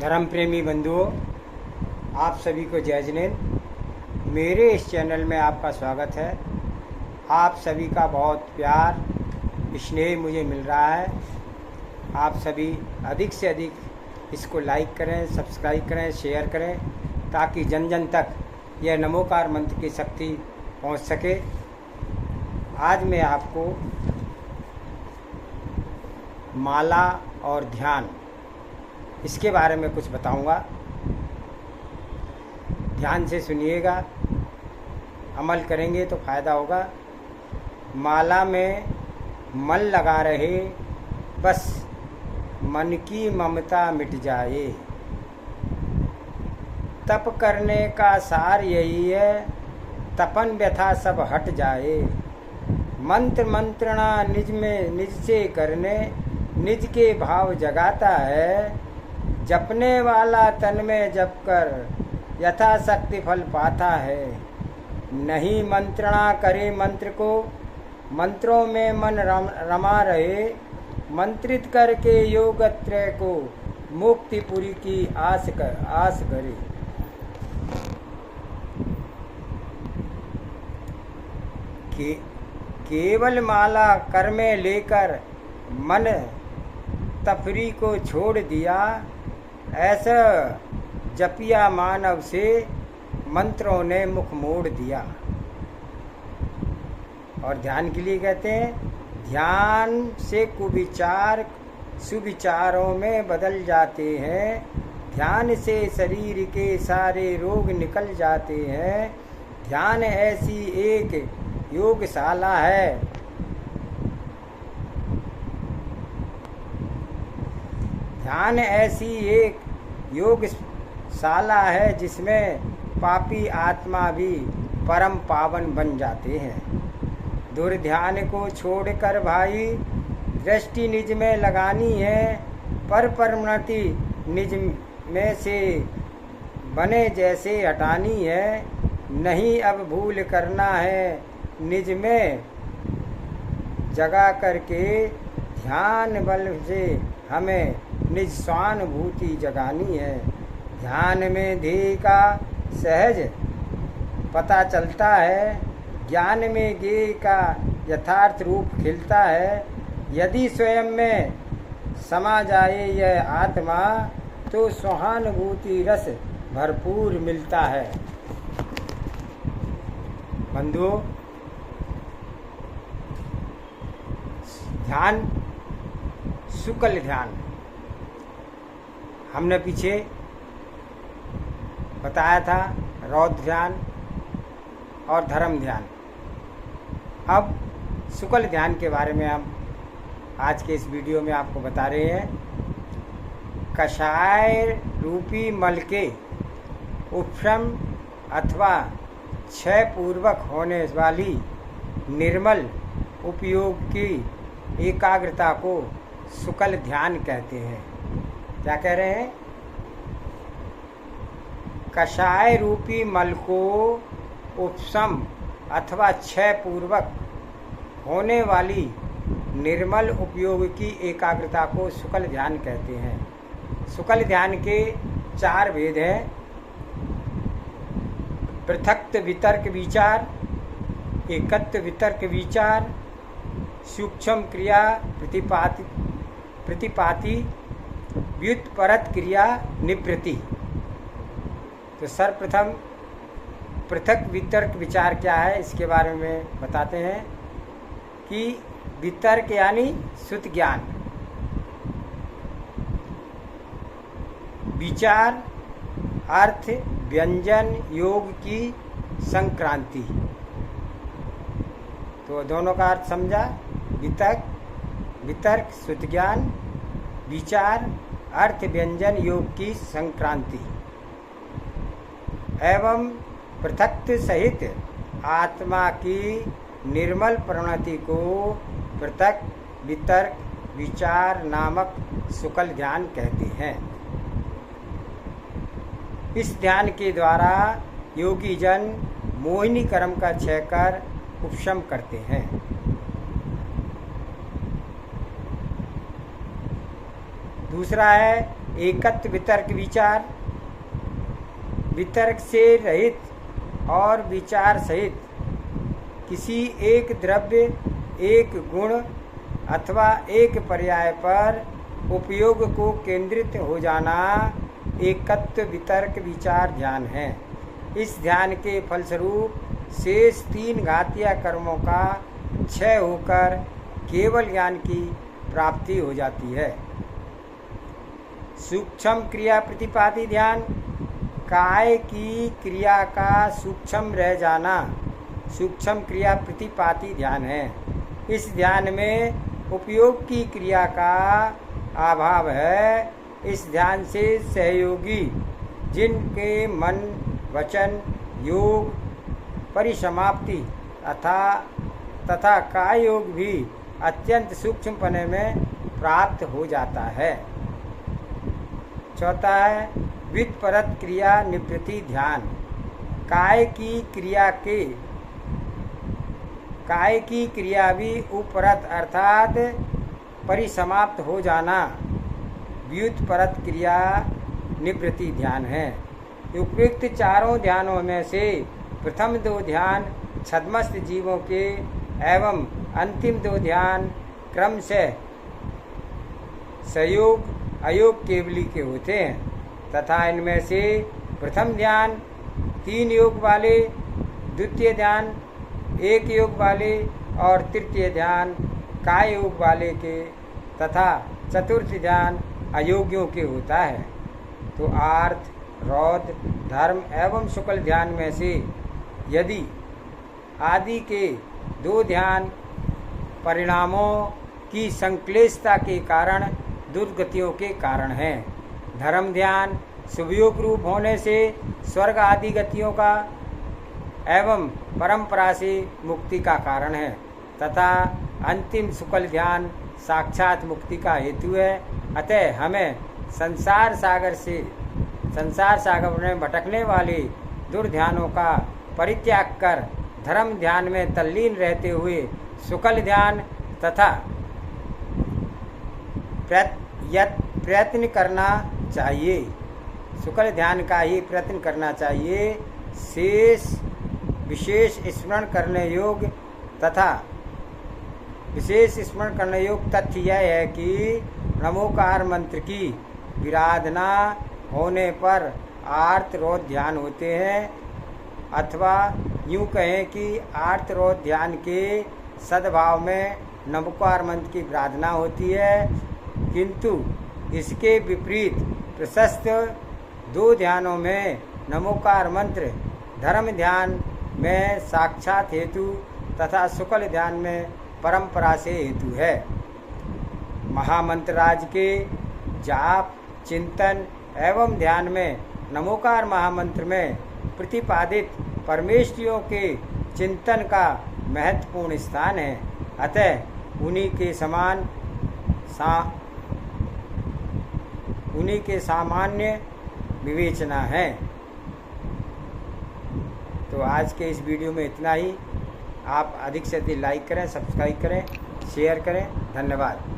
धर्म प्रेमी बंधुओं, आप सभी को जय जिनेंद्र। मेरे इस चैनल में आपका स्वागत है। आप सभी का बहुत प्यार स्नेह मुझे मिल रहा है। आप सभी अधिक से अधिक इसको लाइक करें, सब्सक्राइब करें, शेयर करें, ताकि जन जन तक यह नमोकार मंत्र की शक्ति पहुंच सके। आज मैं आपको माला और ध्यान इसके बारे में कुछ बताऊंगा। ध्यान से सुनिएगा, अमल करेंगे तो फ़ायदा होगा। माला में मन लगा रहे, बस मन की ममता मिट जाए। तप करने का सार यही है, तपन व्यथा सब हट जाए। मंत्र मंत्रणा निज में निज से करने, निज के भाव जगाता है। जपने वाला तन में जप कर यथाशक्ति फल पाता है। नहीं मंत्रणा करे मंत्र को, मंत्रों में मन रमा रहे। मंत्रित करके योगत्रय को मुक्तिपुरी की आस करे। केवल माला कर में लेकर मन तफरी को छोड़ दिया। ऐसा जपिया मानव से मंत्रों ने मुख मोड़ दिया। और ध्यान के लिए कहते हैं, ध्यान से कुविचार सुविचारों में बदल जाते हैं। ध्यान से शरीर के सारे रोग निकल जाते हैं। ध्यान ऐसी एक योगशाला है, ध्यान ऐसी एक योगशाला है जिसमें पापी आत्मा भी परम पावन बन जाते हैं। दुर्ध्यान को छोड़कर भाई दृष्टि निज में लगानी है। पर परमति निज में से बने जैसे हटानी है। नहीं अब भूल करना है निज में जगा करके। ध्यान बल से हमें निज स्वानुभूति जगानी है। ध्यान में ध्येय का सहज पता चलता है। ज्ञान में ज्ञेय का यथार्थ रूप खिलता है। यदि स्वयं में समा जाए यह आत्मा, तो सहानुभूति रस भरपूर मिलता है। बंधुओं, ध्यान शुक्ल ध्यान हमने पीछे बताया था, रौद्र ध्यान और धर्म ध्यान। अब शुक्ल ध्यान के बारे में हम आज के इस वीडियो में आपको बता रहे हैं। कषाय रूपी मल के उपशम अथवा क्षय पूर्वक होने वाली निर्मल उपयोग की एकाग्रता को शुक्ल ध्यान कहते हैं। क्या कह रहे हैं? कषाय रूपी मल को उपशम अथवा क्षय पूर्वक होने वाली निर्मल उपयोग की एकाग्रता को शुक्ल ध्यान कहते हैं। शुक्ल ध्यान के 4 भेद हैं। पृथक वितर्क विचार, एकत्व वितर्क विचार, सूक्ष्म क्रिया प्रतिपाति, व्युत्परत क्रिया निवृत्ति। तो सर्वप्रथम पृथक वितर्क विचार क्या है, इसके बारे में बताते हैं कि वितर्क यानी शुद्ध ज्ञान, विचार अर्थ व्यंजन योग की संक्रांति। तो दोनों का अर्थ समझा। वितर्क शुद्ध ज्ञान, विचार अर्थ व्यंजन योग की संक्रांति एवं पृथक्त्व सहित आत्मा की निर्मल प्रवृत्ति को पृथक वितर्क विचार नामक शुक्ल ध्यान कहते हैं। इस ध्यान के द्वारा योगी जन मोहिनी कर्म का क्षय कर उपशम करते हैं। दूसरा है एकत्व वितर्क विचार, वितर्क से रहित और विचार सहित किसी एक द्रव्य, एक गुण अथवा एक पर्याय पर उपयोग को केंद्रित हो जाना एकत्व वितर्क विचार ध्यान है। इस ध्यान के फलस्वरूप शेष 3 घातीय कर्मों का क्षय होकर केवल ज्ञान की प्राप्ति हो जाती है। सूक्ष्म क्रिया प्रतिपादी ध्यान, काय की क्रिया का सूक्ष्म रह जाना सूक्ष्म क्रिया प्रतिपाती ध्यान है। इस ध्यान में उपयोग की क्रिया का अभाव है। इस ध्यान से सहयोगी जिनके मन, वचन, योग, परिसमाप्ति तथा काय योग भी अत्यंत सूक्ष्मपने में प्राप्त हो जाता है। चौथा है व्युत्परत क्रिया निवृत्ति ध्यान। काय की क्रिया भी उपरत अर्थात परिसमाप्त हो जाना व्युत्परत क्रिया निवृत्ति ध्यान है। उपयुक्त चारों ध्यानों में से प्रथम 2 ध्यान छद्मस्त जीवों के एवं अंतिम 2 ध्यान क्रमशः सहयोग अयोग केवली के होते हैं तथा इनमें से प्रथम ध्यान 3 योग वाले, द्वितीय ध्यान 1 योग वाले और तृतीय ध्यान काय योग वाले के तथा चतुर्थ ध्यान अयोग्यों के होता है। तो आर्थ, रौद्र, धर्म एवं शुक्ल ध्यान में से यदि आदि के 2 ध्यान परिणामों की संक्लेशता के कारण दुर्गतियों के कारण हैं। धर्म ध्यान शुभयोग रूप होने से स्वर्ग आदि गतियों का एवं परंपरा से मुक्ति का कारण है तथा अंतिम शुक्ल ध्यान साक्षात मुक्ति का हेतु है। अतः हमें संसार सागर में भटकने वाले दुर्ध्यानों का परित्याग कर धर्म ध्यान में तल्लीन रहते हुए शुक्ल ध्यान तथा प्रयत्न करना चाहिए। शुक्ल ध्यान का ही प्रयत्न करना चाहिए। विशेष स्मरण करने योग्य तथ्य यह है कि नमोकार मंत्र की विराधना होने पर आर्तरोध ध्यान होते हैं अथवा यूँ कहें कि आर्तरोध ध्यान के सद्भाव में नमोकार मंत्र की विराधना होती है, किंतु इसके विपरीत प्रशस्त 2 ध्यानों में नमोकार मंत्र धर्म ध्यान में साक्षात हेतु तथा शुक्ल ध्यान में परंपरा से हेतु है। महामंत्र राज के जाप, चिंतन एवं ध्यान में नमोकार महामंत्र में प्रतिपादित परमेष्ठियों के चिंतन का महत्वपूर्ण स्थान है। अतः उन्हीं के सामान्य विवेचना है। तो आज के इस वीडियो में इतना ही। आप अधिक से अधिक लाइक करें, सब्सक्राइब करें, शेयर करें। धन्यवाद।